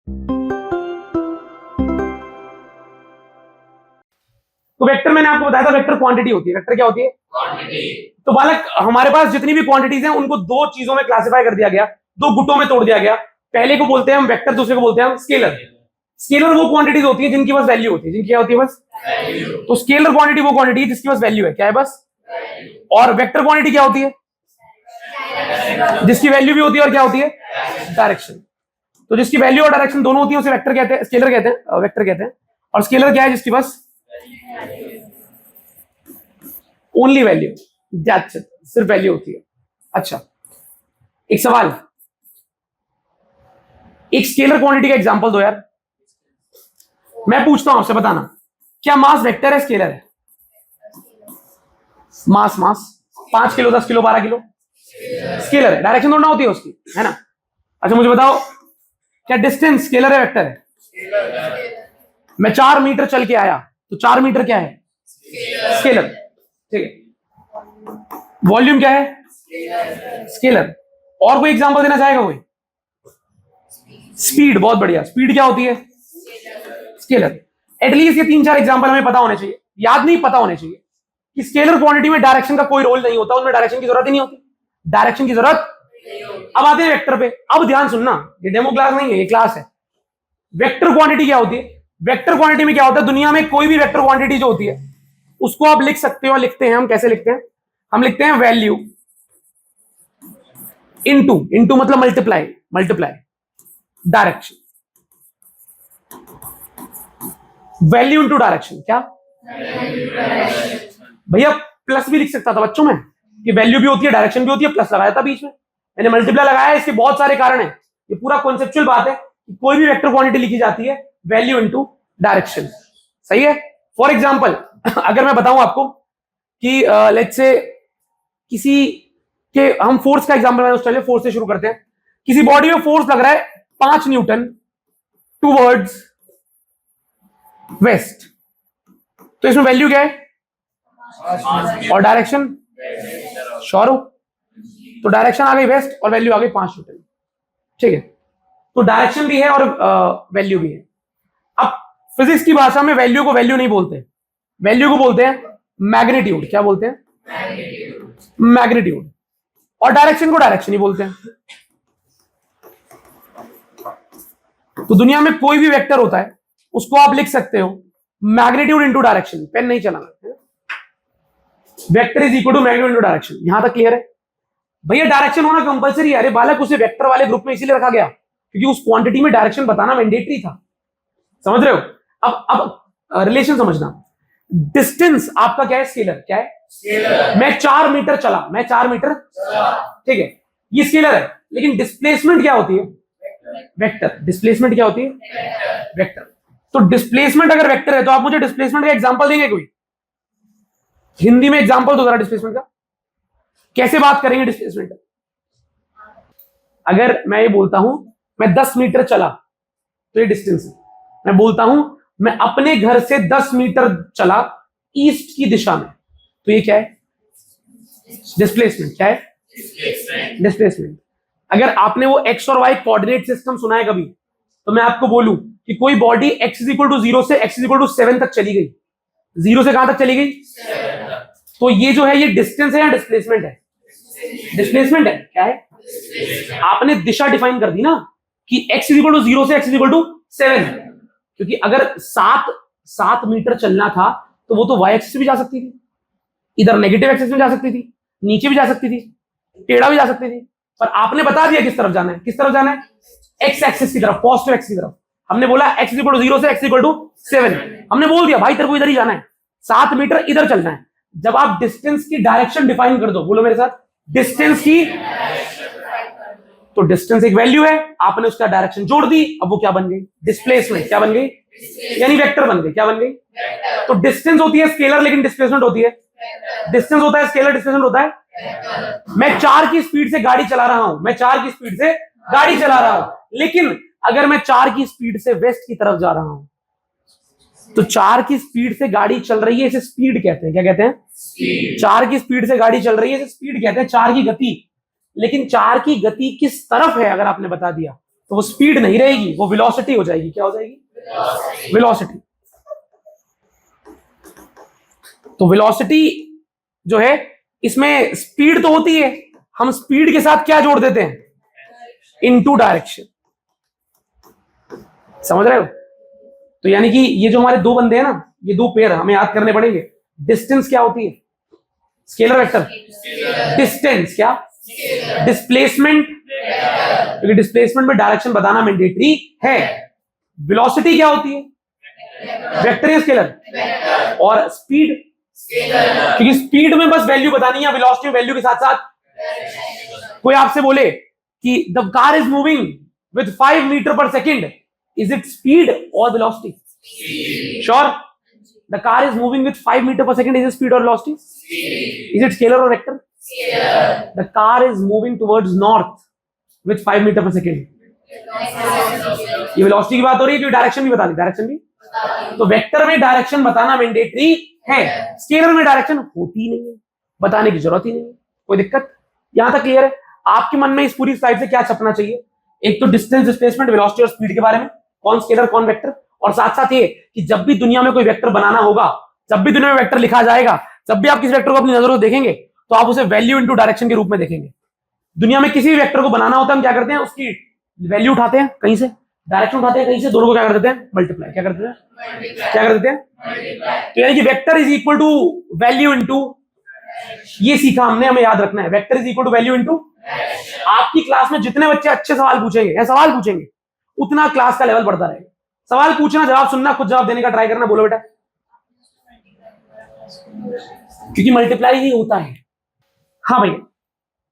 तो वेक्टर मैंने आपको बताया था, वेक्टर क्वांटिटी होती है। वेक्टर क्या होती है? क्वांटिटी। तो बालक हमारे पास जितनी भी क्वांटिटीज हैं उनको दो चीजों में क्लासिफाई कर दिया गया, दो गुटों में तोड़ दिया गया। पहले को बोलते हैं हम वेक्टर, दूसरे को बोलते हैं हम स्केलर। स्केलर वो क्वांटिटीज होती है जिनकी बस वैल्यू होती है, जिनकी क्या होती है? बस वैल्यू। तो स्केलर क्वांटिटी वो क्वांटिटी है जिसकी बस वैल्यू है, क्या है? बस वैल्यू। और वेक्टर क्वांटिटी क्या होती है? जिसकी वैल्यू भी होती है और क्या होती है? डायरेक्शन। तो जिसकी वैल्यू और डायरेक्शन दोनों होती है उसे वेक्टर कहते हैं, स्केलर कहते हैं, वेक्टर कहते हैं। और स्केलर क्या है? जिसकी बस ओनली वैल्यू, दैट्स इट, सिर्फ वैल्यू होती है। अच्छा, एक सवाल, एक स्केलर क्वांटिटी का एग्जांपल दो यार। मैं पूछता हूं आपसे, बताना क्या मास वेक्टर है, स्केलर है? मास, मास 5 किलो, 10 किलो, 12 किलो, स्केलर है। डायरेक्शन थोड़ा होती है उसकी, है ना? अच्छा मुझे बताओ, क्या डिस्टेंस स्केलर है, वेक्टर है? मैं 4 मीटर चल के आया तो 4 मीटर क्या है? स्केलर। ठीक है। वॉल्यूम क्या है? स्केलर। और कोई एग्जांपल देना चाहेगा कोई? स्पीड, बहुत बढ़िया। स्पीड क्या होती है? स्केलर। एटलीस्ट ये 3-4 एग्जांपल हमें पता होने चाहिए, याद नहीं पता होने चाहिए कि स्केलर क्वांटिटी में डायरेक्शन का कोई रोल नहीं होता, उनमें डायरेक्शन की जरूरत ही नहीं होती, डायरेक्शन की जरूरत। अब आते हैं वेक्टर पे। अब ध्यान सुनना, ये डेमो क्लास नहीं है, ये क्लास है। वेक्टर क्वांटिटी क्या होती है? वेक्टर क्वांटिटी में क्या होता है? दुनिया में कोई भी वेक्टर क्वांटिटी जो होती है उसको आप लिख सकते हो, लिखते हैं हम, कैसे लिखते हैं? हम लिखते हैं वैल्यू इनटू, इनटू मतलब multiply, multiply direction. Value into direction, क्या भैया? प्लस भी लिख सकता था बच्चों में कि वैल्यू भी होती है, डायरेक्शन भी होती है, प्लस लगाया था बीच में, मैंने मल्टीप्लाई लगाया। इसके बहुत सारे कारण है, ये पूरा कॉन्सेप्चुअल बात है कि कोई भी वेक्टर क्वांटिटी लिखी जाती है वैल्यू इनटू डायरेक्शन, सही है? फॉर एग्जांपल अगर मैं बताऊं आपको कि लेट्स से किसी के, हम फोर्स का एग्जांपल, उस चलिए फोर्स से शुरू करते हैं। किसी बॉडी में फोर्स लग रहा है 5 न्यूटन टूवर्ड्स वेस्ट, तो इसमें वैल्यू क्या है? और डायरेक्शन? श्योर हो? तो डायरेक्शन आ गई वेस्ट और वैल्यू आ गई 5 न्यूटन, ठीक है? तो डायरेक्शन भी है और वैल्यू भी है। अब फिजिक्स की भाषा में वैल्यू को वैल्यू नहीं बोलते, वैल्यू को बोलते हैं मैग्नीट्यूड। क्या बोलते हैं? मैग्नीट्यूड। और डायरेक्शन को डायरेक्शन ही बोलते हैं। तो दुनिया में कोई भी वेक्टर होता है उसको आप लिख सकते हो मैग्नीट्यूड इनटू डायरेक्शन। पेन नहीं चलाना, vector is equal to magnitude into direction. यहां तक क्लियर है भैया? डायरेक्शन होना कंपलसरी है। अरे बालक, उसे वेक्टर वाले ग्रुप में इसीलिए रखा गया क्योंकि उस क्वांटिटी में डायरेक्शन बताना मैंडेटरी था, समझ रहे हो? अब रिलेशन समझना। डिस्टेंस आपका क्या है? स्केलर। क्या है? स्केलर। मैं 4 मीटर चला, मैं 4 मीटर, ठीक है, ये स्केलर है। लेकिन डिस्प्लेसमेंट क्या होती है? वेक्टर। डिस्प्लेसमेंट क्या होती है? वेक्टर। तो डिस्प्लेसमेंट अगर वेक्टर है तो आप मुझे डिस्प्लेसमेंट का एग्जांपल देंगे कोई? हिंदी में एग्जांपल दो जरा डिस्प्लेसमेंट का। कैसे बात करेंगे डिस्प्लेसमेंट? अगर मैं ये बोलता हूं मैं 10 मीटर चला तो ये डिस्टेंस है। मैं बोलता हूं मैं अपने घर से 10 मीटर चला ईस्ट की दिशा में, तो ये क्या है? डिस्प्लेसमेंट। क्या है? डिस्प्लेसमेंट। अगर आपने वो एक्स और वाई कोऑर्डिनेट सिस्टम सुना है कभी, तो मैं आपको बोलूं कि कोई body x is equal to 0 से x इज इक्वल टू 7 तक चली गई, 0 से कहां तक चली गई? 7 तक। तो ये जो है ये डिस्टेंस है या डिस्प्लेसमेंट है? डिस्प्लेसमेंट है। क्या है? आपने दिशा डिफाइन कर दी ना कि x इज इक्वल टू 0 से x इज इक्वल टू 7, क्योंकि अगर 7 मीटर चलना था तो वो तो y एक्सिस भी जा सकती थी, इधर नेगेटिव एक्सिस में जा सकती थी, नीचे भी जा सकती थी, टेढ़ा भी जा सकती थी, पर आपने बता दिया किस तरफ जाना है। किस तरफ जाना है? एक्स एक्सिस की तरफ, पॉजिटिव एक्सिस की तरफ। हमने बोला x इज इक्वल टू 0 से x इक्वल टू 7, हमने बोल दिया भाई तेरे को इधर ही जाना है, 7 मीटर इधर चलना है। जब आप डिस्टेंस की डायरेक्शन डिफाइन कर दो, बोलो मेरे साथ, डिस्टेंस की, तो डिस्टेंस एक वैल्यू है, आपने उसका डायरेक्शन जोड़ दी, अब वो क्या बन गई? डिस्प्लेसमेंट। क्या बन गई? यानी वेक्टर बन गई। क्या बन गई? तो डिस्टेंस होती है स्केलर, लेकिन डिस्प्लेसमेंट होती है, डिस्टेंस होता है स्केलर, डिस्प्लेसमेंट होता है। मैं 4 की स्पीड से गाड़ी चला रहा हूं, मैं 4 की स्पीड से गाड़ी चला रहा हूं, लेकिन अगर मैं 4 की स्पीड से वेस्ट की तरफ जा रहा हूं, तो 4 की स्पीड से गाड़ी चल रही है, इसे स्पीड कहते हैं। क्या कहते हैं? स्पीड। 4 की स्पीड से गाड़ी चल रही है, इसे स्पीड कहते हैं, 4 की गति। लेकिन 4 की गति किस तरफ है अगर आपने बता दिया तो वो स्पीड नहीं रहेगी, वो वेलोसिटी हो जाएगी। क्या हो जाएगी? वेलोसिटी। तो वेलोसिटी जो है, इसमें स्पीड तो होती है, हम स्पीड के साथ क्या जोड़ देते हैं? Into direction. समझ रहे हो? तो यानी कि ये जो हमारे दो बंदे हैं ना, ये दो पेयर हमें याद करने पड़ेंगे। डिस्टेंस क्या होती है? Scalar vector. डिस्टेंस क्या? डिस्प्लेसमेंट, क्योंकि डिस्प्लेसमेंट में डायरेक्शन बताना मैंडेटरी है। वेलोसिटी क्या होती है? वेक्टर या स्केलर? और स्पीड, क्योंकि स्पीड में बस वैल्यू बतानी है, वेलोसिटी में वैल्यू के साथ साथ। कोई आपसे बोले कि the car is moving with 5 meter per second, is it speed और velocity? Sure? The car is moving with 5 meter per second, is it speed और वेलोसिटी? इज इट स्केलर और vector? The car is moving towards north with 5 meter per second, ये velocity की बात हो रही है, क्योंकि डायरेक्शन भी बतानी, डायरेक्शन भी। तो वेक्टर में डायरेक्शन बताना मैंडेटरी है, स्केलर में डायरेक्शन होती नहीं है, बताने की जरूरत ही नहीं है। कोई दिक्कत? यहां तक क्लियर है? आपके मन में इस पूरी स्लाइड से क्या छपना चाहिए? एक तो डिस्टेंस, डिस्प्लेसमेंट, वेलोसिटी और स्पीड के बारे में, कौन स्केलर कौन वेक्टर, और साथ साथ ये कि जब भी दुनिया में कोई वेक्टर बनाना होगा, जब भी दुनिया में वेक्टर लिखा जाएगा, जब भी आप किसी वेक्टर को अपनी नजरों से देखेंगे तो आप उसे वैल्यू इनटू डायरेक्शन के रूप में देखेंगे। दुनिया में किसी भी वेक्टर को बनाना होता है, हम क्या करते हैं? उसकी वैल्यू उठाते हैं कहीं से, डायरेक्शन उठाते हैं कहीं से, दोनों को क्या कर देते हैं? मल्टीप्लाई। क्या कर देते हैं? क्या कर देते हैं? तो यानी कि vector is equal to value into, ये सीखा हमने, हमें याद रखना है, vector is equal to value into. आपकी क्लास में जितने बच्चे अच्छे सवाल पूछेंगे या सवाल पूछेंगे, उतना क्लास का लेवल बढ़ता रहेगा। सवाल पूछना, जवाब सुनना, खुद जवाब देने का ट्राई करना। बोलो बेटा। क्योंकि मल्टीप्लाई ही होता है। हाँ भैया,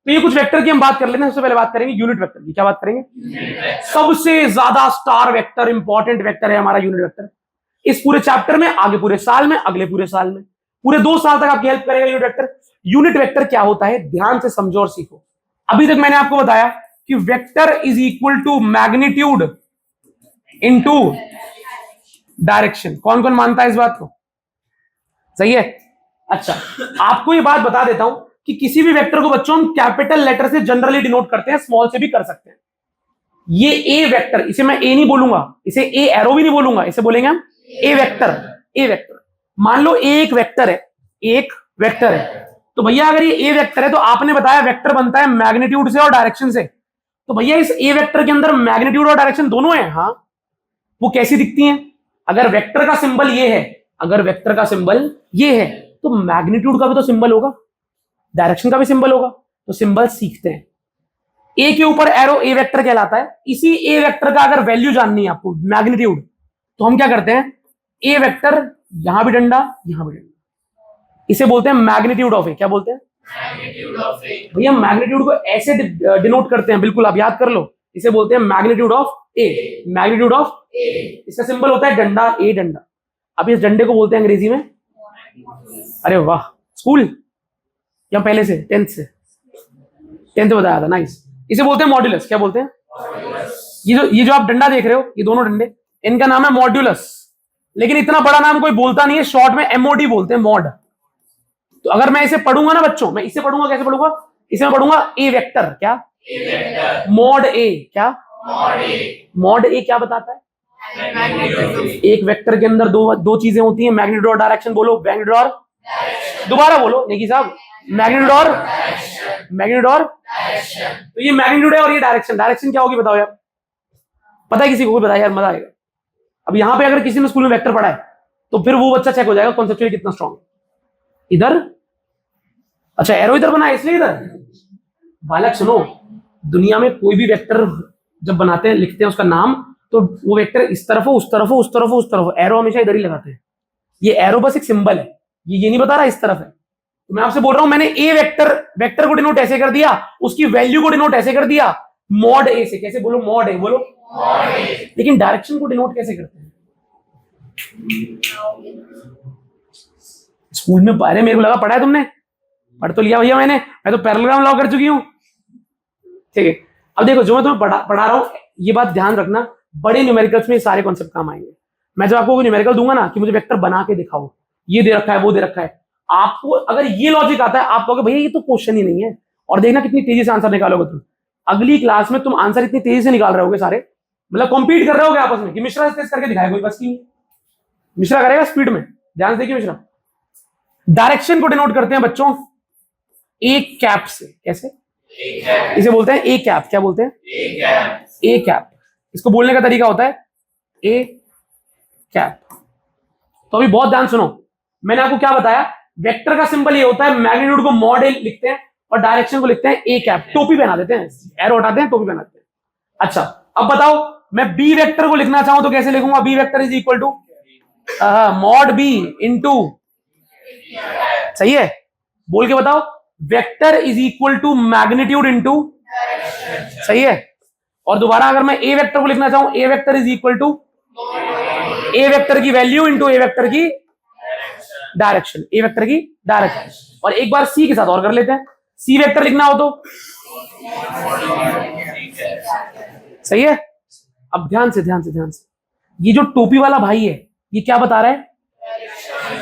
तो ये कुछ वेक्टर की हम बात कर लेते हैं। सबसे पहले बात करेंगे यूनिट वेक्टर की। क्या बात करेंगे? सबसे ज्यादा स्टार वेक्टर, इंपॉर्टेंट वेक्टर है हमारा यूनिट वेक्टर। इस पूरे चैप्टर में, आगे पूरे साल में, अगले पूरे साल में, पूरे 2 साल तक आपकी हेल्प करेगा यूनिट वेक्टर। यूनिट वेक्टर क्या होता है, ध्यान से समझो और सीखो। अभी तक मैंने आपको बताया कि vector is equal to magnitude into direction. कौन कौन मानता है इस बात को? सही है? अच्छा, आपको ये बात बता देता हूं कि किसी भी वेक्टर को बच्चों हम कैपिटल लेटर से जनरली डिनोट करते हैं, स्मॉल से भी कर सकते हैं। ये ए वेक्टर, इसे मैं ए नहीं बोलूंगा, इसे ए एरो भी नहीं बोलूंगा, इसे बोलेंगे हम ए वेक्टर। ए वेक्टर, मान लो ए एक वेक्टर है, एक वेक्टर है। तो भैया अगर ये ए वेक्टर है तो आपने बताया वेक्टर बनता है मैग्नीट्यूड से और डायरेक्शन से। तो भैया इस ए वेक्टर के अंदर मैग्नीट्यूड और डायरेक्शन दोनों है। हाँ, वो कैसी दिखती हैं? अगर वेक्टर का सिंबल ये है, अगर वेक्टर का सिंबल ये है, तो मैग्नीट्यूड का भी तो सिंबल होगा, डायरेक्शन का भी सिंबल होगा। तो सिंबल सीखते हैं। ए के ऊपर एरो ए वेक्टर कहलाता है। इसी ए वेक्टर का अगर वैल्यू जाननी है आपको, मैग्नीट्यूड, तो हम क्या करते हैं? ए वेक्टर, यहां भी डंडा, यहां भी डंडा, इसे बोलते हैं मैग्नीट्यूड ऑफ ए। क्या बोलते हैं? मैग्नीट्यूड ऑफ ए। भैया मैग्नीट्यूड को ऐसे डिनोट करते हैं, बिल्कुल आप याद कर लो, इसे बोलते हैं magnitude of A. Magnitude of A, इसका सिंबल होता है डंडा, ए डंडा। अब इस डंडे को बोलते हैं अंग्रेजी में, अरे वाह, स्कूल या पहले से 10th बताया था, नाइस। इसे बोलते हैं मॉड्यूलस। क्या बोलते हैं? ये जो आप डंडा देख रहे हो, ये दोनों डंडे, इनका नाम है मॉड्यूलस। लेकिन इतना बड़ा नाम कोई बोलता नहीं है, शॉर्ट में एमओडी बोलते हैं, मॉड। तो अगर मैं इसे पढ़ूंगा ना बच्चों, मैं इसे पढ़ूंगा, कैसे पढ़ूंगा? इसे मैं पढ़ूंगा ए वेक्टर। क्या? मॉड ए। क्या? मॉड ए क्या बताता है? एक वेक्टर के अंदर दो चीजें होती हैं, मैग्नीट्यूड और डायरेक्शन। बोलो, मैग्नीट्यूड और, दोबारा बोलो नेकी साहब, मैग्नीट्यूड और, मैग्नीट्यूड और। तो ये मैग्नीट्यूड है और ये डायरेक्शन। डायरेक्शन क्या होगी बताओ यार? पता है किसी को? बताया यार, मजा आएगा। अब यहां पे अगर किसी ने स्कूल में वेक्टर पढ़ा है तो फिर वो बच्चा चेक हो जाएगा कॉन्सेप्चुअली कितना स्ट्रॉन्ग। इधर, अच्छा एरो इधर बना है इसलिए इधर। बालक सुनो, दुनिया में कोई भी वेक्टर जब बनाते हैं, लिखते हैं उसका नाम, तो वो वेक्टर इस तरफ हो, उस तरफ हो, उस तरफ हो, उस तरफ हो, एरो हमेशा इधर ही लगाते हैं। ये एरो बस एक सिंबल है, ये नहीं बता रहा इस तरफ है। तो मैं आपसे बोल रहा हूं, मैंने ए वेक्टर को डिनोट ऐसे कर दिया, उसकी वैल्यू को डिनोट ऐसे कर दिया, मॉड ए से। कैसे बोलो? मॉड ए बोलो। लेकिन डायरेक्शन को डिनोट कैसे करते हैं? स्कूल में अरे मेरे को लगा पढ़ा है तुमने, पढ़ तो लिया भैया मैंने, मैं तो पैरेललोग्राम लॉ कर चुकी हूं। ठीक है, अब देखो जो मैं तुम्हें पढ़ा रहा हूं, ये बात ध्यान रखना, बड़े न्यूमेरिकल्स में सारे कॉन्सेप्ट काम आएंगे। मैं जब आपको न्यूमेरिकल दूंगा ना कि मुझे वेक्टर बना के दिखाओ, ये दे रखा है, वो दे रखा है, आपको अगर ये लॉजिक आता है, आप कहोगे भैया ये तो क्वेश्चन ही नहीं है, और देखना कितनी तेजी से आंसर निकालोगे तुम। अगली क्लास में तुम आंसर इतनी तेजी से निकाल रहे होगे सारे, मतलब कॉम्पीट कर रहे होगे आपस में कि मिश्रा तेज करके दिखाए, कोई बस की नहीं। मिश्रा करेगा स्पीड में, ध्यान से देखिए मिश्रा। डायरेक्शन को डिनोट करते हैं बच्चों ए कैप से। कैसे? इसे बोलते हैं ए कैप। क्या बोलते हैं? A cap. इसको बोलने का तरीका होता है ए कैप। तो अभी बहुत ध्यान सुनो, मैंने आपको क्या बताया, वेक्टर का सिंबल ये होता है, मैग्नीट्यूड को मॉड ए लिखते हैं और डायरेक्शन को लिखते हैं ए कैप। टोपी पहना देते हैं, एरो हटाते हैं, टोपी पहनाते हैं। अच्छा अब बताओ, मैं बी वेक्टर को लिखना चाहूं तो कैसे लिखूंगा? B vector is equal to mod B into, सही है? बोल के बताओ, vector is equal to magnitude into, सही है? और दोबारा अगर मैं ए वेक्टर को लिखना चाहूं, A vector is equal to A vector की वैल्यू इंटू ए वेक्टर की डायरेक्शन, ए वेक्टर की डायरेक्शन। और एक बार सी के साथ और कर लेते हैं, सी वेक्टर लिखना हो तो, सही है? अब ध्यान से ध्यान से ध्यान से, ये जो टोपी वाला भाई है ये क्या बता रहा है?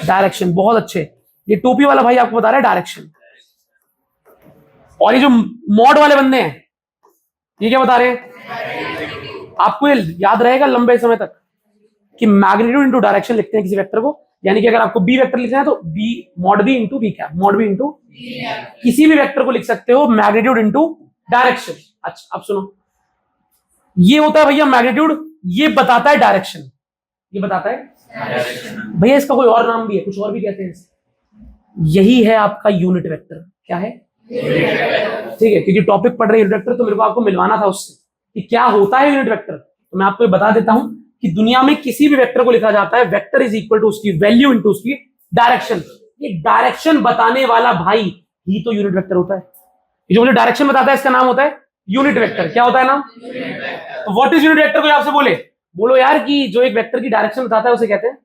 डायरेक्शन। बहुत अच्छे, ये टोपी वाला भाई आपको बता रहा है डायरेक्शन। और ये जो मॉड वाले बंदे हैं ये क्या बता रहे हैं? आपको ये याद रहेगा लंबे समय तक कि मैग्नीट्यूड इंटू डायरेक्शन लिखते हैं किसी वेक्टर को। यानी कि अगर आपको बी वेक्टर लिखना है तो B mod B into B cap, mod B into, किसी भी वेक्टर को लिख सकते हो मैग्नीट्यूड इंटू डायरेक्शन। अच्छा अब सुनो, ये होता है भैया मैग्नीट्यूड, ये बताता है डायरेक्शन, ये बताता है भैया। इसका कोई और नाम भी है, कुछ और भी कहते हैं इसे। यही है आपका यूनिट वेक्टर। क्या है? ठीक है, क्योंकि टॉपिक पढ़ रहे यूनिट वेक्टर तो मेरे को आपको मिलवाना था उससे कि क्या होता है यूनिट वेक्टर। तो मैं आपको बता देता हूं कि दुनिया में किसी भी वेक्टर को लिखा जाता है वेक्टर इज इक्वल टू उसकी वैल्यू इंटू उसकी डायरेक्शन। ये डायरेक्शन बताने वाला भाई ही तो यूनिट वेक्टर होता है। ये जो मुझे डायरेक्शन बताता है इसका नाम होता है यूनिट वेक्टर। क्या होता है नाम? तो व्हाट इज यूनिट वेक्टर? कोई आपसे बोले, बोलो यार कि जो एक वेक्टर की डायरेक्शन बताता है उसे कहते हैं,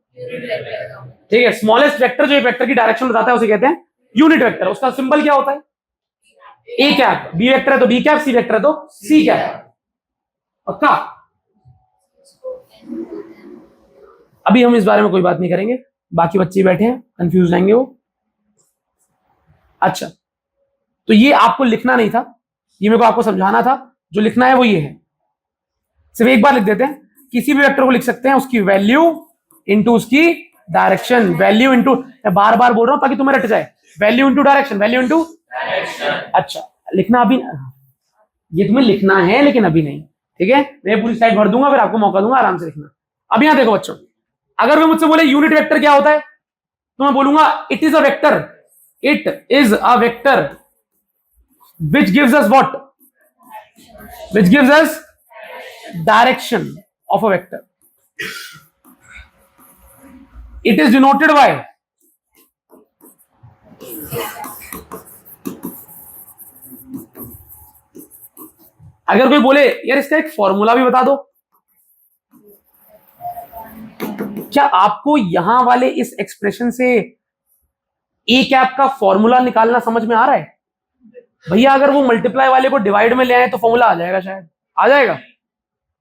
ठीक है, स्मॉलेस्ट वेक्टर जो एक वेक्टर की डायरेक्शन बताता है उसे कहते हैं यूनिट वेक्टर। उसका सिंबल क्या होता है? A cap. बी वेक्टर है तो बी कैप, सी वेक्टर है तो सी कैप। पक्का? अभी हम इस बारे में कोई बात नहीं करेंगे, बाकी बच्चे बैठे हैं कंफ्यूज रहेंगे वो। अच्छा तो ये आपको लिखना नहीं था, ये मेरे को आपको समझाना था। जो लिखना है वो ये है, सिर्फ एक बार लिख देते हैं। किसी भी वेक्टर को लिख सकते हैं उसकी वैल्यू इंटू उसकी डायरेक्शन, वैल्यू इंटू, मैं बार बार बोल रहा हूं ताकि तुम्हें रट जाए, value into direction, value into. अच्छा लिखना अभी, ये तुम्हें लिखना है लेकिन अभी नहीं, ठीक है? मैं पूरी स्लाइड भर दूंगा फिर आपको मौका दूंगा आराम से लिखना। अब यहां देखो बच्चों, अगर वो मुझसे बोले यूनिट वेक्टर क्या होता है तो मैं बोलूंगा it is a vector, it is a vector which gives us what? Which gives us direction of a vector. It is denoted by अगर कोई बोले यार इसका एक फॉर्मूला भी बता दो, क्या आपको यहां वाले इस एक्सप्रेशन से ए कैप का फॉर्मूला निकालना समझ में आ रहा है? भैया अगर वो मल्टीप्लाई वाले को डिवाइड में ले आए तो फॉर्मूला आ जाएगा, शायद आ जाएगा।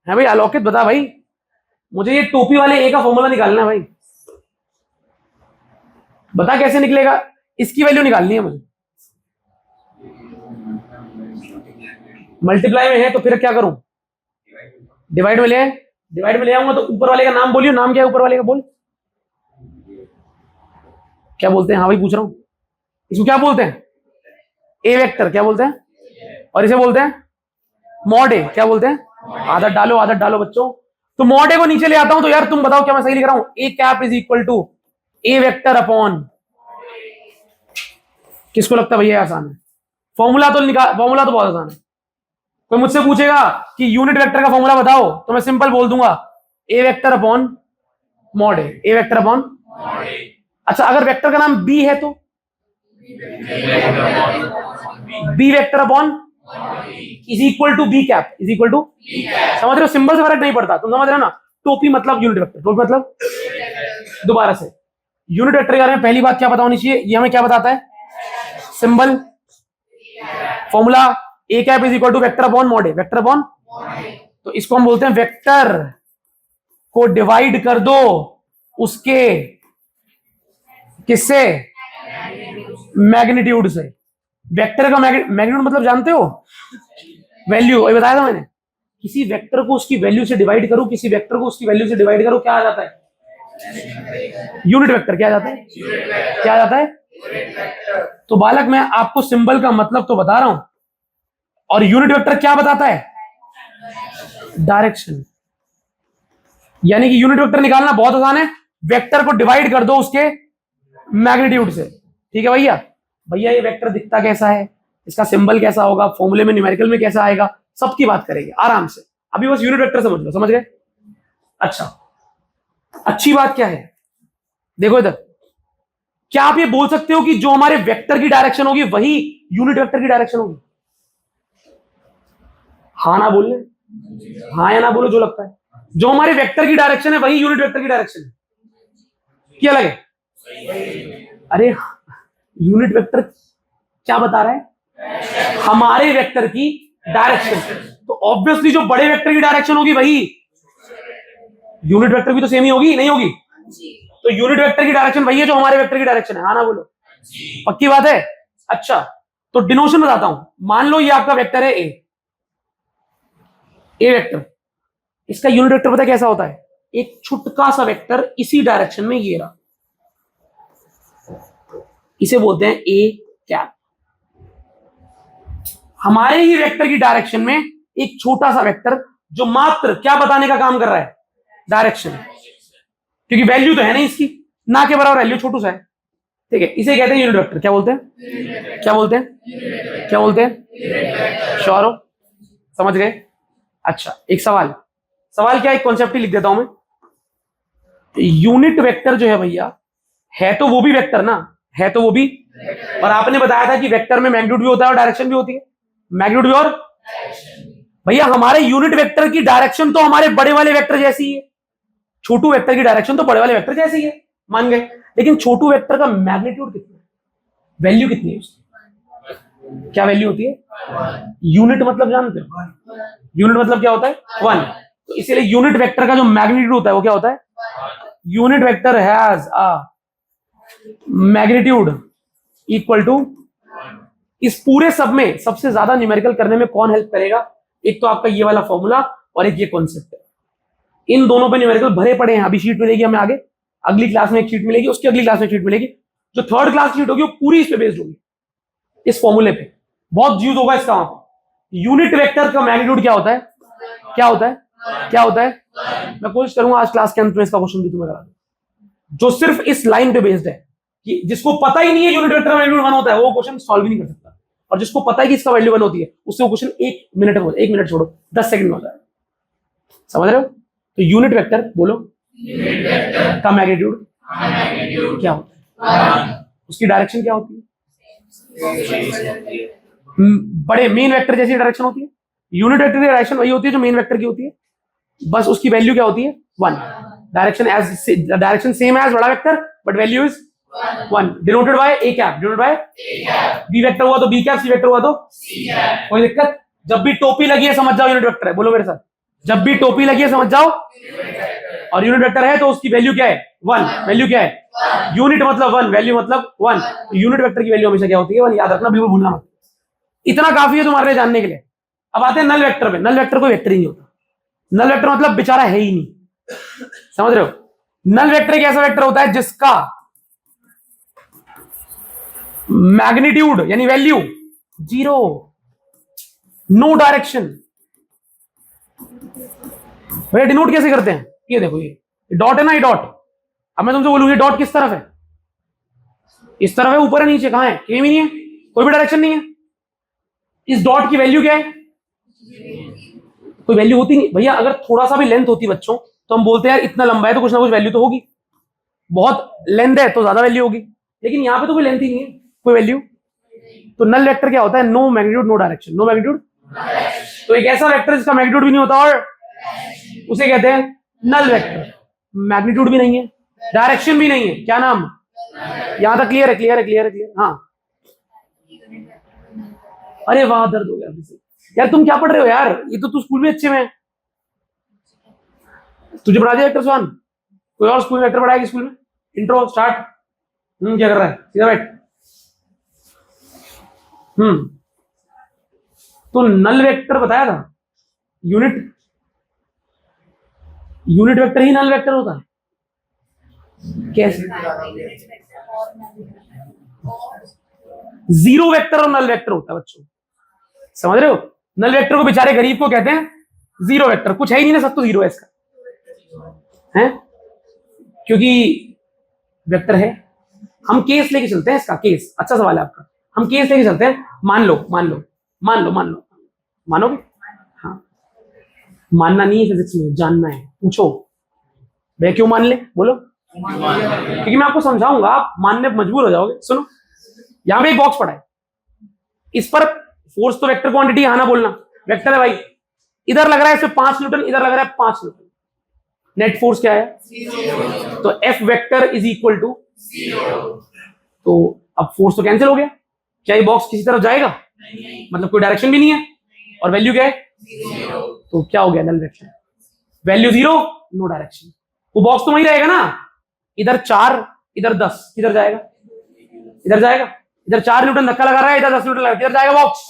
है भाई आलोकित बता भाई, मुझे ये टोपी वाले ए का फॉर्मूला निकालना है भाई, बता कैसे निकलेगा? इसकी वैल्यू निकालनी है मुझे, मल्टीप्लाई में है तो फिर क्या करूं? डिवाइड में ले आए, डिवाइड में ले आऊंगा तो ऊपर वाले का नाम बोलियो, नाम क्या है ऊपर वाले का? बोल क्या बोलते हैं? हाँ भाई पूछ रहा हूं, इसको क्या बोलते हैं? ए वेक्टर। क्या बोलते हैं? और इसे बोलते हैं मॉड ए। क्या बोलते हैं? आदत डालो, आदत डालो बच्चों। तो मॉड ए को नीचे ले आता हूं तो यार तुम बताओ क्या मैं सही लिख रहा हूं? A cap is equal to A vector upon, किसको लगता है भैया आसान है? फॉर्मूला तो फॉर्मूला तो बहुत आसान है। कोई मुझसे पूछेगा कि यूनिट वेक्टर का फॉर्मूला बताओ तो मैं सिंपल बोल दूंगा A vector upon mod A, A vector upon. अच्छा अगर वेक्टर का नाम बी है तो B vector upon is equal to B cap, is equal to, समझ रहे हो? सिंबल से फर्क नहीं पड़ता, तुम समझ रहे हो ना? टोपी मतलब यूनिट वेक्टर, टोपी मतलब, दोबारा से यूनिट वेक्टर के बारे में पहली बात क्या पता होनी चाहिए, ये हमें क्या बताता है? Symbol, formula A cap is equal to vector upon mod A, vector upon. तो इसको हम बोलते हैं वेक्टर को डिवाइड कर दो उसके किससे? मैग्नीट्यूड से। वेक्टर का मैग्नीट्यूड मतलब जानते हो? वैल्यू, वही बताया था मैंने। किसी वेक्टर को उसकी वैल्यू से डिवाइड करो, किसी वेक्टर को उसकी वैल्यू से डिवाइड करो, क्या आ जाता है? Unit vector. क्या आ जाता है? क्या आ जाता है? तो बालक मैं आपको सिंबल का मतलब तो बता रहा हूं, और यूनिट वेक्टर क्या बताता है? डायरेक्शन। यानी कि यूनिट वेक्टर निकालना बहुत आसान है, वेक्टर को डिवाइड कर दो उसके मैग्नीट्यूड से। ठीक है भैया? भैया ये वेक्टर दिखता कैसा है, इसका सिंबल कैसा होगा, फॉर्मूले में न्यूमेरिकल में कैसा आएगा, सबकी बात करेंगे आराम से। अभी बस यूनिट वेक्टर समझ लो, समझ गए? अच्छा, अच्छी बात क्या है, देखो इधर, क्या आप ये बोल सकते हो कि जो हमारे वेक्टर की डायरेक्शन होगी वही यूनिट वेक्टर की डायरेक्शन होगी? हाँ ना बोल ले, हाँ या ना बोलो जो लगता है। जो हमारे वेक्टर की डायरेक्शन है वही यूनिट वेक्टर की डायरेक्शन है, क्या लगे? अरे यूनिट वेक्टर क्या बता रहा है? हमारे वेक्टर की डायरेक्शन। तो ऑब्वियसली जो बड़े वेक्टर की डायरेक्शन होगी वही यूनिट वेक्टर भी तो सेम ही होगी, नहीं होगी? तो यूनिट वेक्टर की डायरेक्शन वही है जो हमारे वेक्टर की डायरेक्शन है, हाँ ना बोलो? पक्की बात है? अच्छा, तो डिनोशन बताता हूं। मान लो ये आपका वेक्टर है ए वेक्टर, इसका यूनिट वेक्टर पता है कैसा होता है? एक छुटका सा वेक्टर इसी डायरेक्शन में ये रहा, इसे बोलते हैं ए कैप। हमारे ही वेक्टर की डायरेक्शन में एक छोटा सा वेक्टर जो मात्र क्या बताने का काम कर रहा है? डायरेक्शन। क्योंकि वैल्यू तो है नहीं इसकी, ना के बराबर वैल्यू, छोटू सा है। ठीक है, इसे कहते हैं यूनिट वेक्टर। क्या बोलते हैं? क्या बोलते हैं? क्या बोलते हैं? श्योर हो? समझ गए? अच्छा, एक सवाल, सवाल क्या, एक कॉन्सेप्ट ही लिख देता हूं मैं। यूनिट वेक्टर जो है भैया, है तो वो भी वेक्टर ना, है तो वो भी, और आपने बताया था कि वेक्टर में मैग्नीट्यूड भी होता है और डायरेक्शन भी होती है। मैग्नीट्यूड भी और भैया हमारे यूनिट वेक्टर की डायरेक्शन तो हमारे बड़े वाले वेक्टर जैसी है, छोटू वेक्टर की डायरेक्शन तो बड़े वाले वेक्टर जैसी है, मान गए। लेकिन छोटू वेक्टर का मैग्नीट्यूड कितना है, वैल्यू कितनी है उसकी? क्या वैल्यू होती है? यूनिट मतलब जानते हो? यूनिट मतलब क्या होता है? 1। तो इसीलिए यूनिट वेक्टर का जो मैग्नीट्यूड होता है वो क्या होता है? Unit vector has a magnitude equal to. इस पूरे सब में सबसे ज्यादा न्यूमेरिकल करने में कौन हेल्प करेगा? एक तो आपका ये वाला फॉर्मूला और एक ये कॉन्सेप्ट है। इन दोनों पे न्यूमेरिकल भरे पड़े हैं, अभी शीट मिलेगी हमें आगे, अगली क्लास में एक शीट मिलेगी, उसकी अगली क्लास में शीट मिलेगी। जो थर्ड क्लास शीट होगी वो पूरी इस पे बेस्ड होगी, इस फॉर्मूले पे बहुत यूज होगा इसका वहां पे। यूनिट वेक्टर का मैग्नीट्यूड क्या होता है? क्या होता है? क्या होता है? मैं कोशिश करूंगा आज क्लास के अंत में इसका क्वेश्चन भी तुम्हें करा दूं, जो सिर्फ इस लाइन पे बेस्ड है, कि जिसको पता ही नहीं है यूनिट वेक्टर का मैग्नीट्यूड 1 होता है वो क्वेश्चन सॉल्व ही नहीं कर सकता, और जिसको पता है कि इसका वैल्यू 1 होती है उससे वो क्वेश्चन 1 मिनट में, 1 मिनट छोड़ो 10 सेकंड में हो जाएगा। समझ रहे हो? तो यूनिट वेक्टर बोलो, का मैग्नीट्यूड क्या होता है? उसकी डायरेक्शन क्या होती है? बड़े मेन वेक्टर जैसी डायरेक्शन होती है। यूनिट वेक्टर की डायरेक्शन वही होती है जो मेन वेक्टर की होती है, बस उसकी वैल्यू क्या होती है? 1। डायरेक्शन सेम एज बड़ा vector but value is 1, denoted by A cap, denoted by B vector हुआ तो बी कैप, सी वेक्टर हुआ तो सी कैप। कोई दिक्कत? जब भी टोपी लगी है समझ जाओ यूनिट वेक्टर है, बोलो मेरे साथ, जब भी टोपी लगी है समझ जाओ, और यूनिट वेक्टर है तो उसकी वैल्यू क्या है? 1। वैल्यू क्या है? यूनिट मतलब 1, वैल्यू मतलब 1। यूनिट वेक्टर की वैल्यू हमेशा क्या होती है? 1। याद रखना, बिल्कुल भूलना मत, इतना काफी है तुम्हारे लिए जानने के लिए। अब आते हैं नल वेक्टर पे। नल वेक्टर कोई वेक्टर ही नहीं होता, नल वेक्टर मतलब बेचारा है ही नहीं, समझ रहे हो? नल वेक्टर एक ऐसा वेक्टर होता है जिसका मैग्नीट्यूड यानी वैल्यू 0, नो डायरेक्शन। भैया डिनोट कैसे करते हैं? ये देखो, ये डॉट है ना, ये डॉट। अब मैं तुमसे बोलूं ये डॉट किस तरफ है? इस तरफ है, ऊपर है, नीचे, कहां है? कहीं भी नहीं है, कोई भी डायरेक्शन नहीं है। इस डॉट की वैल्यू क्या है? कोई वैल्यू होती नहीं भैया। अगर थोड़ा सा भी लेंथ होती बच्चों तो हम बोलते हैं यार इतना लंबा है तो कुछ ना कुछ वैल्यू तो होगी, बहुत लेंथ है तो ज्यादा वैल्यू होगी, लेकिन यहां पे तो कोई लेंथ ही नहीं है, कोई वैल्यू। तो नल वेक्टर क्या होता है? No magnitude no direction, no magnitude. तो एक ऐसा वेक्टर जिसका मैग्नीट्यूड भी नहीं होता और उसे कहते हैं नल वेक्टर। मैग्नीट्यूड भी नहीं है, डायरेक्शन भी नहीं है, क्या नाम? यहां तक क्लियर है? क्लियर है, क्लियर है, क्लियर। हाँ, अरे वाह, दर्द हो गया यार। तुम क्या पढ़ रहे हो यार? ये तो तू स्कूल में अच्छे में, तुझे पढ़ा दिया वेक्टर स्वान? कोई और स्कूल में वेक्टर पढ़ाएगी स्कूल में? Intro start. क्या कर रहा है? सीधा बैठ। तो नल वेक्टर बताया था, यूनिट वेक्टर ही नल वेक्टर होता है। कैसे? जीरो वेक्टर और नल वेक्टर होता है बच्चों, समझ रहे हो? नल वेक्टर को बेचारे गरीब को कहते हैं जीरो वेक्टर, कुछ है ही नहीं ना, सब तो जीरो है इसका, है क्योंकि वेक्टर है। हम केस लेके चलते हैं इसका, केस अच्छा सवाल है आपका, हम केस लेके चलते हैं। मान लो मानोगे? हाँ, मानना नहीं है फिजिक्स में, जानना है। पूछो भैया क्यों मान ले, बोलो। क्योंकि मैं आपको समझाऊंगा, आप मानने पर मजबूर हो जाओगे। सुनो, यहां पे एक बॉक्स पड़ा है, इस पर फोर्स तो वेक्टर क्वांटिटी आना बोलना, वेक्टर है भाई। इधर लग रहा है इसमें 5 न्यूटन, इधर लग रहा है 5 न्यूटन। नेट फोर्स क्या है? 0। तो F vector is equal to 0। तो अब फोर्स तो कैंसिल हो गया। क्या ये बॉक्स किसी तरफ जाएगा? नहीं। मतलब कोई डायरेक्शन भी नहीं है, और वैल्यू क्या है? 0। तो क्या हो गया? Null vector. Value 0, no direction. वो बॉक्स तो वहीं रहेगा ना, इधर 4 इधर 10, किधर जाएगा? इधर जाएगा। इधर 4 न्यूटन धक्का लगा रहा है, इधर 10 न्यूटन लगा, इधर जाएगा बॉक्स,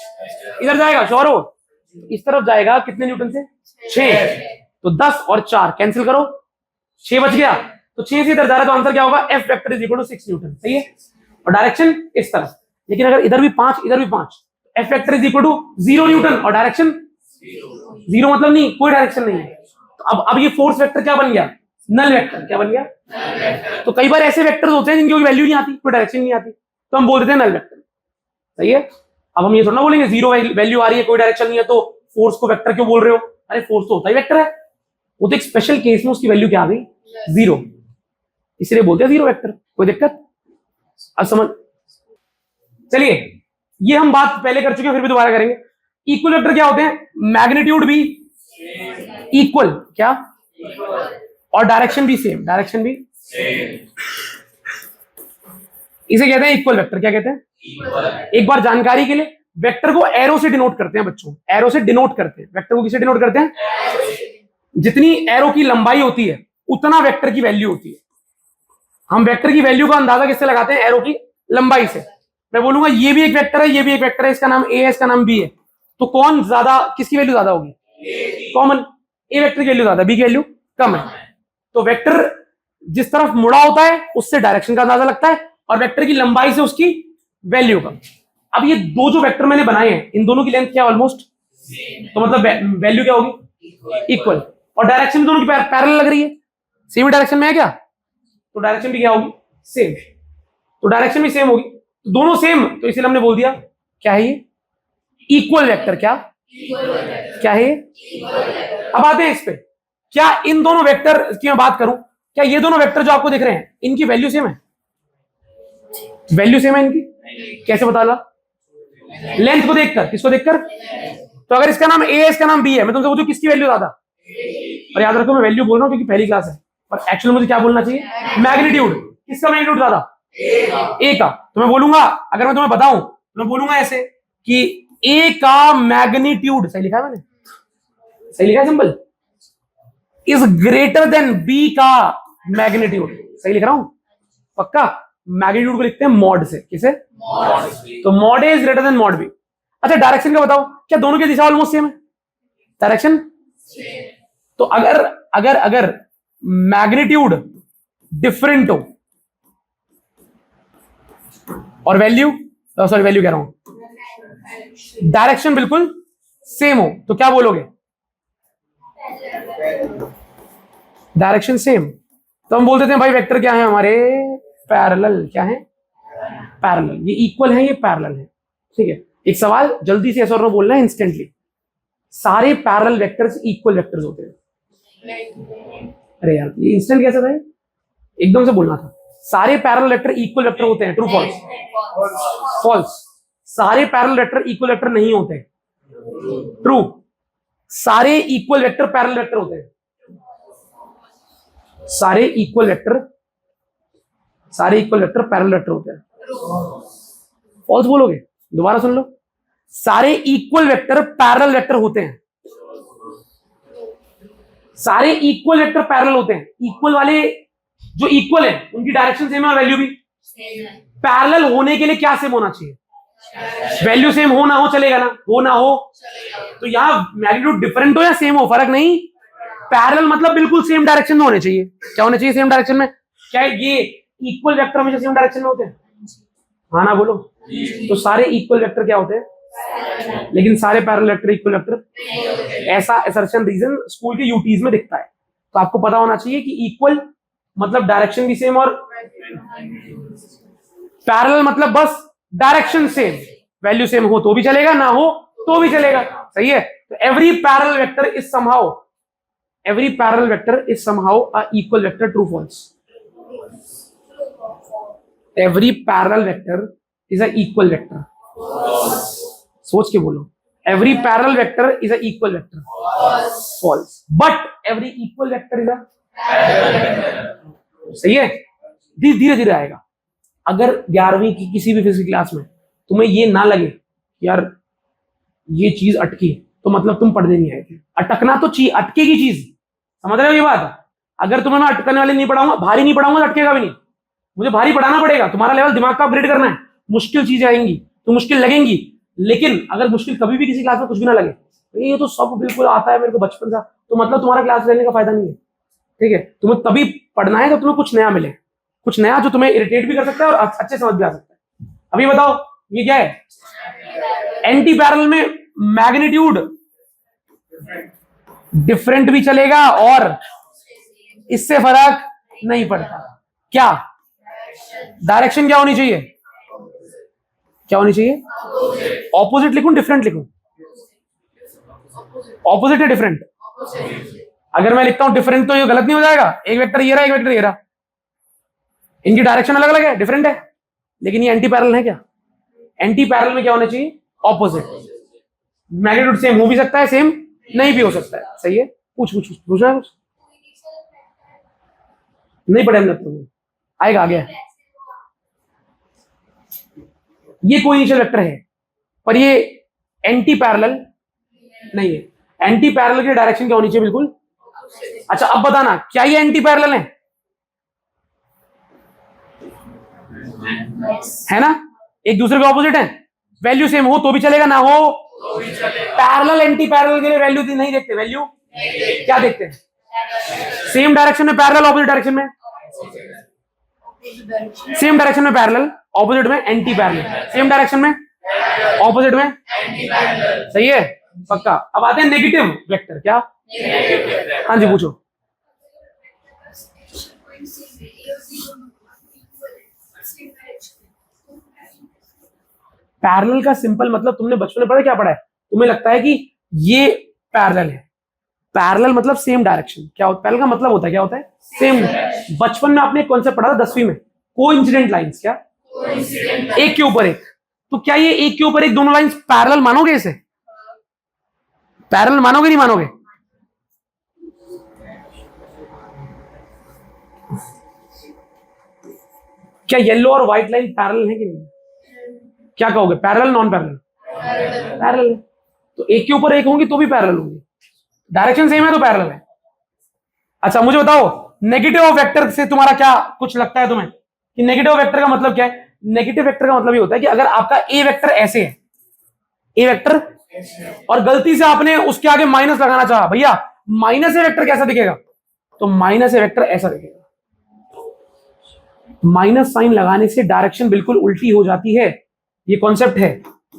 इधर जाएगा। श्योर हो? इस तरफ जाएगा कितने न्यूटन से? 6। तो 10 और 4 कैंसिल करो, 6 बच गया। तो 6 से इधर जा रहा है, तो आंसर क्या होगा? F vector is equal to 6 newton. सही है। और डायरेक्शन इस तरफ। लेकिन अगर इधर भी 5 इधर भी 5, F vector is equal to 0 newton, और डायरेक्शन 0 मतलब नहीं, कोई डायरेक्शन नहीं है। तो अब ये फोर्स वेक्टर क्या बन गया? Null vector. क्या बन गया? Null vector. तो कई बार ऐसे वेक्टर्स होते हैं जिनकी कोई वैल्यू नहीं आती, कोई डायरेक्शन नहीं आती, तो हम बोल देते हैं नल वेक्टर। सही है। अब हम ये थोड़ा ना बोलेंगे जीरो वैल्यू आ रही है, कोई डायरेक्शन नहीं है, तो फोर्स को वेक्टर क्यों बोल रहे हो? अरे फोर्स तो होता ही वेक्टर है, वो तो एक स्पेशल केस में उसकी वैल्यू क्या आ गई? 0, इसलिए बोलते हैं जीरो वेक्टर। कोई दिक्कत? अब समझ। चलिए, ये हम बात पहले कर चुके हैं, फिर भी दोबारा करेंगे। इक्वल वेक्टर क्या होते हैं? मैग्नीट्यूड भी इक्वल, क्या? और डायरेक्शन भी सेम, डायरेक्शन भी इसे कहते हैं इक्वल वेक्टर। क्या कहते हैं? एक बार जानकारी के लिए, वेक्टर को एरो से डिनोट करते हैं बच्चों, एरो से डिनोट करते हैं। वेक्टर को किससे डिनोट करते हैं? जितनी एरो की लंबाई होती है उतना वेक्टर की वैल्यू होती है। हम वेक्टर की वैल्यू का अंदाजा किससे लगाते हैं? एरो की लंबाई से। मैं बोलूंगा ये भी एक वेक्टर है, ये भी एक वेक्टर है, इसका नाम ए है, इसका नाम बी है, तो कौन ज्यादा, किसकी वैल्यू ज्यादा होगी? कॉमन, ए वेक्टर की वैल्यू ज्यादा, बी की वैल्यू कम है। तो वेक्टर जिस तरफ मुड़ा होता है उससे डायरेक्शन का अंदाजा लगता है, और वेक्टर की लंबाई से उसकी वैल्यू का। अब ये दो जो वेक्टर मैंने बनाए हैं, इन दोनों की लेंथ क्या? ऑलमोस्ट, तो मतलब वैल्यू क्या होगी? इक्वल। और डायरेक्शन दोनों की पैरेलल लग रही है, सेम डायरेक्शन में है क्या? तो डायरेक्शन भी क्या होगी? सेम। तो डायरेक्शन भी सेम होगी, तो दोनों सेम, तो इसलिए हमने बोल दिया क्या है ये? Equal vector. क्या क्या है? अब आते हैं इस पे। क्या इन दोनों वेक्टर की मैं बात करूं, क्या ये दोनों वेक्टर जो आपको दिख रहे हैं इनकी वैल्यू सेम है? वैल्यू सेम है इनकी। कैसे बता ला? लेंथ को देखकर। किसको देखकर? तो अगर इसका नाम ए है, इसका नाम बी है, मैं तुमसे पूछूं किसकी वैल्यू ज्यादा? और याद रखो मैं वैल्यू बोल रहा हूं क्योंकि पहली क्लास है, पर एक्चुअली मुझे क्या बोलना चाहिए? मैग्नीट्यूड। किसका मैग्नीट्यूड ज्यादा? ए का। तो मैं बोलूंगा, अगर मैं तुम्हें बताऊं, मैं बोलूंगा ऐसे कि ए का मैग्नीट्यूड, सही लिखा है मैंने? सही लिखा है simple, is greater than B का मैग्नीट्यूड। सही लिख रहा हूं? पक्का? मैग्नीट्यूड को लिखते हैं मॉड से। किसे? मॉड से। तो mod A is greater than mod B. अच्छा, डायरेक्शन का बताओ, क्या दोनों की दिशा ऑलमोस्ट सेम है? डायरेक्शन तो अगर अगर अगर मैग्नीट्यूड डिफरेंट हो और वैल्यू, सॉरी वैल्यू कह रहा हूं, डायरेक्शन बिल्कुल सेम हो, तो क्या बोलोगे? Direction same. तो हम बोल देते हैं भाई वेक्टर क्या है हमारे? पैरेलल। क्या है? पैरेलल। ये इक्वल है, ये पैरेलल है। ठीक है। एक सवाल जल्दी से ऐसा बोलना है इंस्टेंटली, सारे पैरेलल वेक्टर्स इक्वल वेक्टर्स होते हैं? अरे यार ये इंस्टेंट कैसे था? एकदम से बोलना था। सारे पैरेलल वेक्टर इक्वल वेक्टर होते हैं? True false? फॉल्स। सारे पैरेलल वेक्टर इक्वल वेक्टर नहीं होते? ट्रू। सारे इक्वल वेक्टर पैरेलल वेक्टर होते हैं? सारे इक्वल वेक्टर पैरेलल वेक्टर होते हैं? फॉल्स बोलोगे? दोबारा सुन लो, सारे इक्वल वेक्टर पैरेलल वेक्टर होते हैं? सारे इक्वल वेक्टर पैरेलल होते हैं। इक्वल वाले जो इक्वल है उनकी डायरेक्शन सेम है और वैल्यू भी सेम है। पैरेलल होने के लिए क्या सेम होना चाहिए? वैल्यू सेम हो ना हो चलेगा ना, हो ना हो। तो यहाँ मैग्नीट्यूड डिफरेंट हो या सेम हो, फर्क नहीं। पैरेलल मतलब बिल्कुल सेम डायरेक्शन में होने चाहिए। क्या होने चाहिए? सेम डायरेक्शन में। क्या ये इक्वल वेक्टर हमेशा सेम डायरेक्शन में होते हैं? हाँ ना बोलो। तो सारे इक्वल वेक्टर क्या होते हैं? लेकिन सारे पैरेलल वेक्टर इक्वल वेक्टर, ऐसा असर्शन रीजन स्कूल के यूटीज में दिखता है। तो आपको पता होना चाहिए कि इक्वल मतलब डायरेक्शन भी सेम, और पैरेलल मतलब बस डायरेक्शन सेम, वैल्यू सेम हो तो भी चलेगा, ना हो तो भी चलेगा। सही है। तो every parallel vector is somehow, every parallel vector is somehow a equal vector. True, false? Every parallel vector is a equal vector. सोच के बोलो। Every parallel vector is a equal vector. False. But every equal vector is a सही है। धीरे धीरे आएगा। अगर 11वीं की किसी भी फिजिक्स क्लास में तुम्हें ये ना लगे यार ये चीज अटकी, तो मतलब तुम पढ़ने नहीं आए थे। अटकना तो चाहिए, अटकेगी चीज, समझ रहे हो ये बात? अगर तुम्हें मैं अटकने वाले नहीं पढ़ाऊंगा, भारी नहीं पढ़ाऊंगा तो अटकेगा भी नहीं। मुझे भारी पढ़ाना पड़ेगा, तुम्हारा लेवल दिमाग का अपग्रेड करना है। मुश्किल चीजें आएंगी तो मुश्किल लगेंगी, लेकिन अगर मुश्किल कभी भी किसी क्लास में कुछ भी ना लगे, ये तो सब बिल्कुल आता है मेरे को बचपन से, तो मतलब तुम्हारा क्लास लेने का फायदा नहीं है। ठीक है, तुम्हें तभी पढ़ना है जब तुम्हें कुछ नया मिले, कुछ नया जो तुम्हें इरिटेट भी कर सकता है और अच्छे समझ भी आ सकता है। अभी बताओ ये क्या है? एंटी पैरेलल में मैग्नीट्यूड डिफरेंट भी चलेगा और इससे फर्क नहीं पड़ता। क्या डायरेक्शन क्या होनी चाहिए? क्या होनी चाहिए? ऑपोजिट लिखूं डिफरेंट लिखूं? ऑपोजिट है डिफरेंट? अगर मैं लिखता हूं डिफरेंट तो ये गलत नहीं हो जाएगा? एक वेक्टर ये रहा, एक वेक्टर ये रहा, इनकी डायरेक्शन अलग अलग है, डिफरेंट है, लेकिन ये एंटी पैरेलल है। क्या एंटी पैरेलल में क्या होना चाहिए? ऑपोजिट। मैग्नीट्यूड सेम हो भी सकता है, सेम नहीं भी हो सकता है। सही है। पूछना है कुछ? नहीं पढ़े हमने तो आएगा आगे। ये कोइनिशियल वेक्टर है पर ये एंटी पैरेलल नहीं है। एंटी पैरेलल की डायरेक्शन क्या होनी चाहिए? बिल्कुल। अच्छा अब बताना क्या ये एंटी पैरेलल है ना? एक दूसरे के ऑपोजिट है, वैल्यू सेम हो तो भी चलेगा, ना हो पैरेलल एंटी पैरेलल के लिए वैल्यू नहीं देखते, वैल्यू क्या देखते हैं? सेम डायरेक्शन में पैरेलल, ऑपोजिट डायरेक्शन में सेम डायरेक्शन में पैरेलल, ऑपोजिट में एंटी पैरेलल, सेम डायरेक्शन में ऑपोजिट में एंटी पैरेलल। सही है, पक्का। अब आते हैं नेगेटिव वेक्टर। क्या? हाँ जी पूछो। पैरेलल का सिंपल मतलब तुमने बचपन में पढ़ा, क्या पढ़ा है? तुम्हें लगता है कि ये पैरेलल है, पैरेलल मतलब सेम डायरेक्शन। क्या होता है? पैरेलल का मतलब होता है क्या होता है? सेम। बचपन में आपने एक कॉन्सेप्ट पढ़ा था 10वीं में, कोइंसिडेंट लाइंस। क्या? एक के ऊपर एक। तो क्या ये एक के ऊपर एक दोनों लाइंस पैरेलल मानोगे? इसे पैरेलल मानोगे नहीं मानोगे? क्या येलो और व्हाइट लाइन पैरेलल है कि नहीं? क्या कहोगे? Parallel non parallel? पैरेलल है। तो एक के ऊपर एक होंगी तो भी पैरेलल होंगी, डायरेक्शन सेम है तो पैरेलल है। अच्छा मुझे बताओ नेगेटिव ऑफ वेक्टर से तुम्हारा क्या कुछ लगता है तुम्हें कि नेगेटिव वेक्टर का मतलब क्या है? नेगेटिव वेक्टर का मतलब ये होता है कि अगर आपका ए वेक्टर ऐसे है, ए वेक्टर, और गलती से आपने उसके आगे माइनस लगाना चाहा, भैया माइनस ए वेक्टर कैसा दिखेगा? तो माइनस ए वेक्टर ऐसा दिखेगा। माइनस साइन लगाने से डायरेक्शन बिल्कुल उल्टी हो जाती है। ये कॉन्सेप्ट है।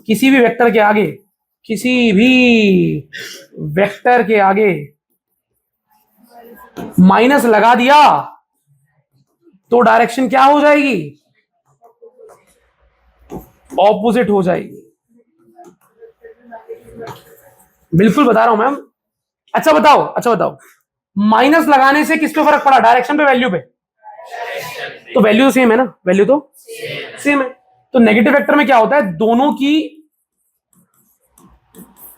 किसी भी वेक्टर के आगे, किसी भी वेक्टर के आगे माइनस लगा दिया तो डायरेक्शन क्या हो जाएगी? ऑपोजिट हो जाएगी। बिल्कुल बता रहा हूं मैम। अच्छा बताओ माइनस लगाने से किस पे फर्क पड़ा? डायरेक्शन पे, वैल्यू पे? तो वैल्यू तो सेम है ना, वैल्यू तो सेम है। तो नेगेटिव वेक्टर में क्या होता है? दोनों की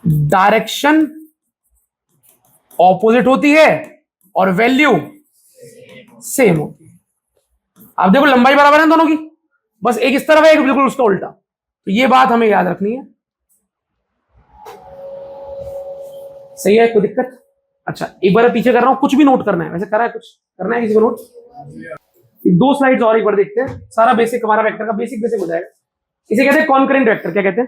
डायरेक्शन ऑपोजिट होती है और वैल्यू सेम होती है। आप देखो लंबाई बराबर है दोनों की, बस एक इस तरफ है एक बिल्कुल उसका उल्टा। तो ये बात हमें याद रखनी है। सही है, कोई दिक्कत? अच्छा एक बार पीछे कर रहा हूं, कुछ भी नोट करना है? वैसे करा है, कुछ करना है किसी को नोट? 2 स्लाइड्स और एक बार देखते हैं, सारा बेसिक हमारा वेक्टर का बेसिक हो जाएगा। इसे कहते हैं कॉन्करेंट वेक्टर। क्या कहते हैं?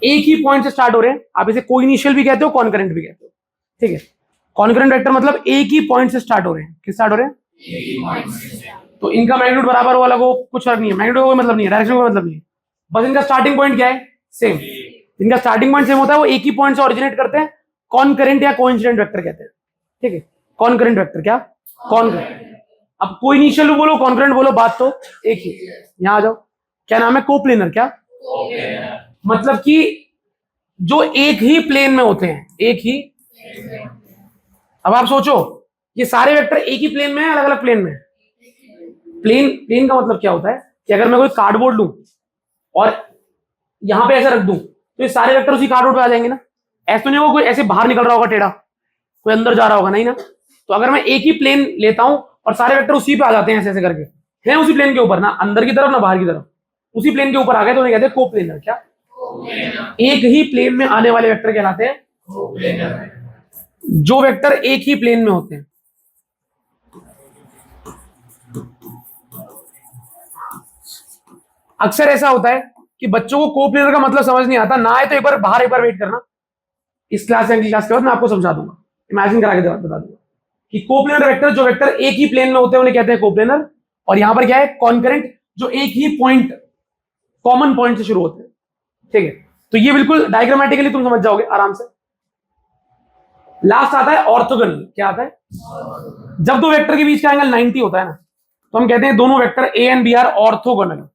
एक ही पॉइंट से स्टार्ट हो रहे हैं, आप इसे कोइनिशियल भी कहते हो, कॉन्करेंट भी कहते हो, ठीक है। कॉन्करेंट वेक्टर मतलब एक ही पॉइंट से स्टार्ट हो रहे हैं। किस स्टार्ट हो रहे हैं? तो इनका मैग्नीट्यूड बराबर हो, अलग हो, कुछ फर्क नहीं है, मैग्नीट्यूड कोई मतलब नहीं है, डायरेक्शन कोई मतलब नहीं है, बस इनका स्टार्टिंग पॉइंट क्या है? सेम। इनका स्टार्टिंग पॉइंट सेम होता है, वो एक ही पॉइंट से ओरिजिनेट करते हैं, कॉन्करेंट या कोइंसिडेंट वेक्टर कहते हैं, ठीक है। कॉन्करेंट वेक्टर क्या? कॉन्करेंट। अब कोइनिशियल बोलो, कॉन्करेंट बोलो, बात तो एक ही। यहां आ जाओ, क्या नाम है? कोप्लेनर। क्या मतलब कि जो एक ही प्लेन में होते हैं, एक ही। अब आप सोचो, ये सारे वेक्टर एक ही प्लेन में है, अलग अलग प्लेन में? प्लेन का मतलब क्या होता है कि अगर मैं कोई कार्डबोर्ड लूं और यहां पे ऐसे रख दूं तो ये सारे वेक्टर उसी कार्डबोर्ड पे आ जाएंगे ना। ऐसा तो नहीं होगा कोई ऐसे बाहर निकल रहा होगा टेढ़ा, कोई अंदर जा रहा होगा, नहीं ना। तो अगर मैं एक ही प्लेन लेता हूं और सारे वेक्टर उसी पे आ जाते हैं, ऐसे ऐसे करके हैं उसी प्लेन के ऊपर, ना अंदर की तरफ ना बाहर की तरफ, उसी प्लेन के ऊपर आ गए, तो उन्हें कहते हैं कोप्लेनर। क्या? एक ही प्लेन में आने वाले वेक्टर कहलाते हैं कोप्लेनर। जो वेक्टर एक ही प्लेन में होते हैं। अक्सर ऐसा होता है कि बच्चों को कोप्लेनर का मतलब समझ नहीं आता, ना आए तो एक बार बाहर, एक बार वेट करना, इस क्लास या अगली क्लास के बाद मैं आपको समझा दूंगा, इमेजिन करा के बता दूंगा कि कोप्लेनर वेक्टर, जो वेक्टर एक ही प्लेन में होते हैं उन्हें कहते हैं कोप्लेनर। और यहां पर क्या है? कॉन्करेंट, जो एक ही पॉइंट, कॉमन पॉइंट से शुरू होते हैं, ठीक है। तो ये बिल्कुल डायग्रामेटिकली तुम समझ जाओगे आराम से। लास्ट आता है ऑर्थोगोनल। क्या आता है? जब दो वेक्टर के बीच का एंगल 90 होता है ना, तो हम कहते हैं दोनों vector A and B are orthogonal.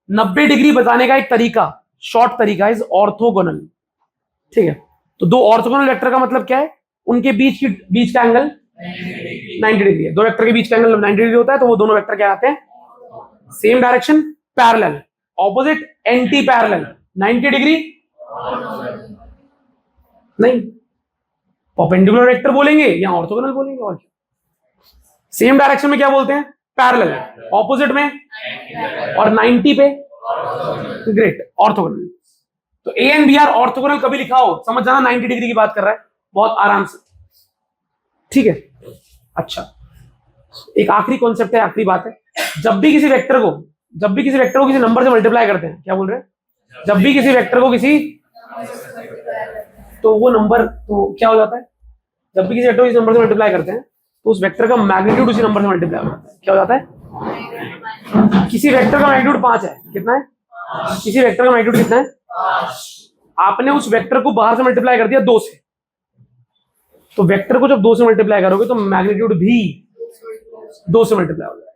90 degree बताने का एक तरीका, शॉर्ट तरीका इज ऑर्थोगोनल, ठीक है। तो दो ऑर्थोगोनल वेक्टर का मतलब क्या है? उनके बीच का एंगल 90 डिग्री है। दो वेक्टर के बीच का एंगल 90 डिग्री होता है, तो वो दोनों वेक्टर क्या आते हैं? Same direction, parallel, opposite, anti parallel, 90 degree नहीं, परपेंडिकुलर वेक्टर बोलेंगे या ऑर्थोगोनल बोलेंगे, और क्या। सेम डायरेक्शन में क्या बोलते हैं? पैरेलल, ऑपोजिट में और 90 पे ग्रेट, ऑर्थोगोनल। तो A and B are orthogonal कभी लिखा हो, समझ जाना 90 डिग्री की बात कर रहा है, बहुत आराम से, ठीक है। अच्छा, एक आखिरी कॉन्सेप्ट है, आखिरी बात है। जब भी किसी वेक्टर को किसी नंबर से मल्टीप्लाई करते हैं, क्या बोल रहे हैं? जब भी किसी वेक्टर को किसी, तो वो नंबर तो क्या हो जाता है? जब भी किसी वेक्टर को किसी नंबर से मल्टीप्लाई करते हैं तो उस वेक्टर का मैग्नीट्यूड उसी नंबर से मल्टीप्लाई हो जाता है। क्या हो जाता है? किसी वेक्टर का मैग्नीट्यूड 5 है, कितना है? किसी वेक्टर का मैग्नीट्यूड कितना है? आपने उस वेक्टर को बाहर से मल्टीप्लाई कर दिया 2 से, तो वेक्टर को जब 2 से मल्टीप्लाई करोगे तो मैग्नीट्यूड भी 2 से मल्टीप्लाई हो जाएगा।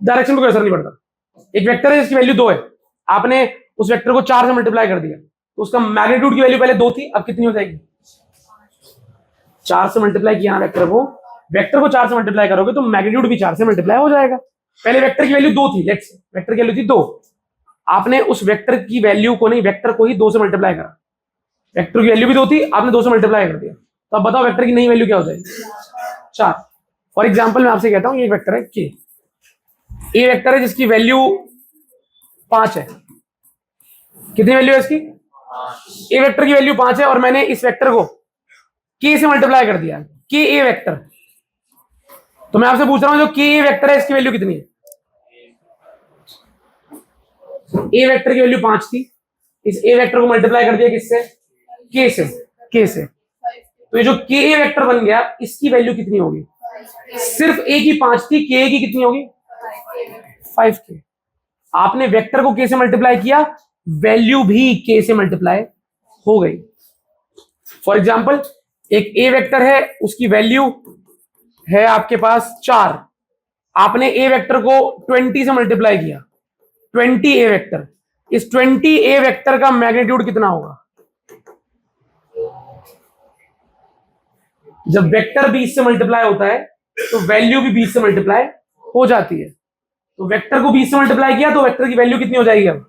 डायरेक्शन पे कोई असर नहीं पड़ता। एक वेक्टर है जिसकी वैल्यू 2 है, आपने उस वेक्टर को 4 से मल्टीप्लाई कर दिया, तो उसका मैग्नीट्यूड की वैल्यू पहले 2 थी, अब कितनी हो जाएगी? 4 से मल्टीप्लाई किया वेक्टर को 4 से मल्टीप्लाई करोगे तो मैग्नीट्यूड भी 4 से मल्टीप्लाई हो जाएगा। पहले वेक्टर की वैल्यू 2 थी, लेट्स से वेक्टर की वैल्यू थी 2, आपने उस वेक्टर की वैल्यू को नहीं, वेक्टर को ही 2 से मल्टीप्लाई करा। वेक्टर की वैल्यू भी 2 थी, आपने 2 से मल्टीप्लाई कर दिया, तो अब बताओ वेक्टर की नई वैल्यू क्या हो जाएगी? 4। फॉर एग्जाम्पल मैं आपसे कहता हूं, ये वेक्टर है के, ए वेक्टर है जिसकी वैल्यू 5 है। कितनी वैल्यू है इसकी? ए वेक्टर की वैल्यू 5 है और मैंने इस वेक्टर को के से मल्टीप्लाई कर दिया, के ए वेक्टर। तो मैं आपसे पूछ रहा हूं, जो के ए वेक्टर है इसकी वैल्यू कितनी है? ए वेक्टर की वैल्यू 5 थी, इस ए वेक्टर को मल्टीप्लाई कर दिया किससे? के से। तो ये जो के ए वेक्टर बन गया, इसकी वैल्यू कितनी होगी? सिर्फ ए की 5 थी, के ए की कितनी होगी? 5k। आपने वेक्टर को के से मल्टीप्लाई किया, वैल्यू भी के से मल्टीप्लाई हो गई। फॉर एग्जाम्पल, एक ए वेक्टर है, उसकी वैल्यू है आपके पास 4, आपने ए वेक्टर को 20 से मल्टीप्लाई किया, 20 ए वेक्टर, इस 20 ए वेक्टर का मैग्नीट्यूड कितना होगा? जब वेक्टर 20 से मल्टीप्लाई होता है तो वैल्यू भी 20 से मल्टीप्लाई हो जाती है। तो वेक्टर को 20 से मल्टीप्लाई किया तो वेक्टर की वैल्यू कितनी हो जाएगी अब?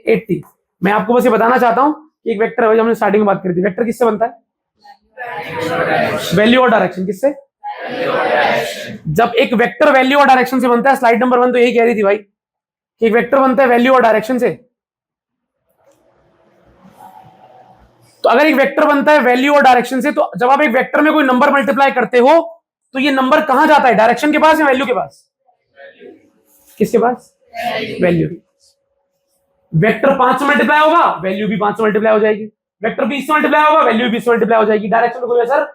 80। मैं आपको बस ये बताना चाहता हूं कि एक वेक्टर है, जो हमने स्टार्टिंग में बात करी थी, वेक्टर किससे बनता है? वैल्यू और डायरेक्शन। किससे? जब एक वेक्टर वैल्यू और डायरेक्शन से बनता है, स्लाइड नंबर 1 तो यही कह रही थी भाई कि एक वेक्टर बनता है वैल्यू और डायरेक्शन से। तो अगर एक वेक्टर बनता है वैल्यू और डायरेक्शन से, तो जब आप एक वेक्टर में कोई नंबर मल्टीप्लाई करते हो तो ये नंबर कहां जाता है? डायरेक्शन के पास या वैल्यू के पास? किसके पास? वैल्यू। वेक्टर 5 से मल्टीप्लाई होगा, वैल्यू भी 5 से मल्टीप्लाई हो जाएगी। वेक्टर 20 से मल्टीप्लाई होगा, वैल्यू भी 20 से मल्टीप्लाई हो जाएगी। डायरेक्शन में कोई असर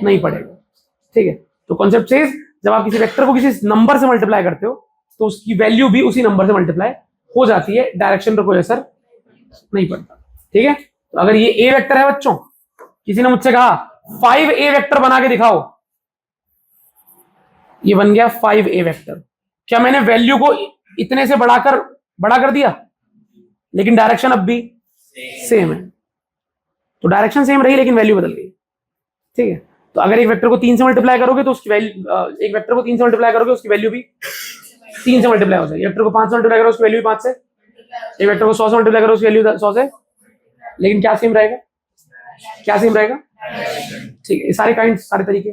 नहीं पड़ेगा। ठीक है, तो कॉन्सेप्ट सेज जब आप किसी वेक्टर को किसी नंबर से मल्टीप्लाई करते हो तो उसकी वैल्यू भी उसी नंबर से मल्टीप्लाई हो जाती है, डायरेक्शन पर कोई असर नहीं पड़ता। ठीक है, तो अगर ये ए वेक्टर है बच्चों, किसी ने मुझसे कहा 5A वेक्टर बना के दिखाओ, ये बन गया 5A वेक्टर। क्या मैंने वैल्यू को इतने से बड़ा कर दिया, लेकिन डायरेक्शन अब भी सेम है। तो डायरेक्शन सेम रही लेकिन वैल्यू बदल गई। ठीक है, तो अगर एक वेक्टर को 3 से मल्टीप्लाई करोगे तो उसकी वैल्यू, एक वेक्टर को 3 से मल्टीप्लाई करोगे उसकी वैल्यू भी 3 से मल्टीप्लाई हो जाएगी। वेक्टर को 5 से मल्टीप्लाई करो उसकी वैल्यू भी 5 से। एक वेक्टर को 100 से मल्टीप्लाई करो उसकी वैल्यू 100 से। लेकिन क्या सेम रहेगा? क्या सेम रहेगा? ठीक है, सारे काइंड, सारे तरीके।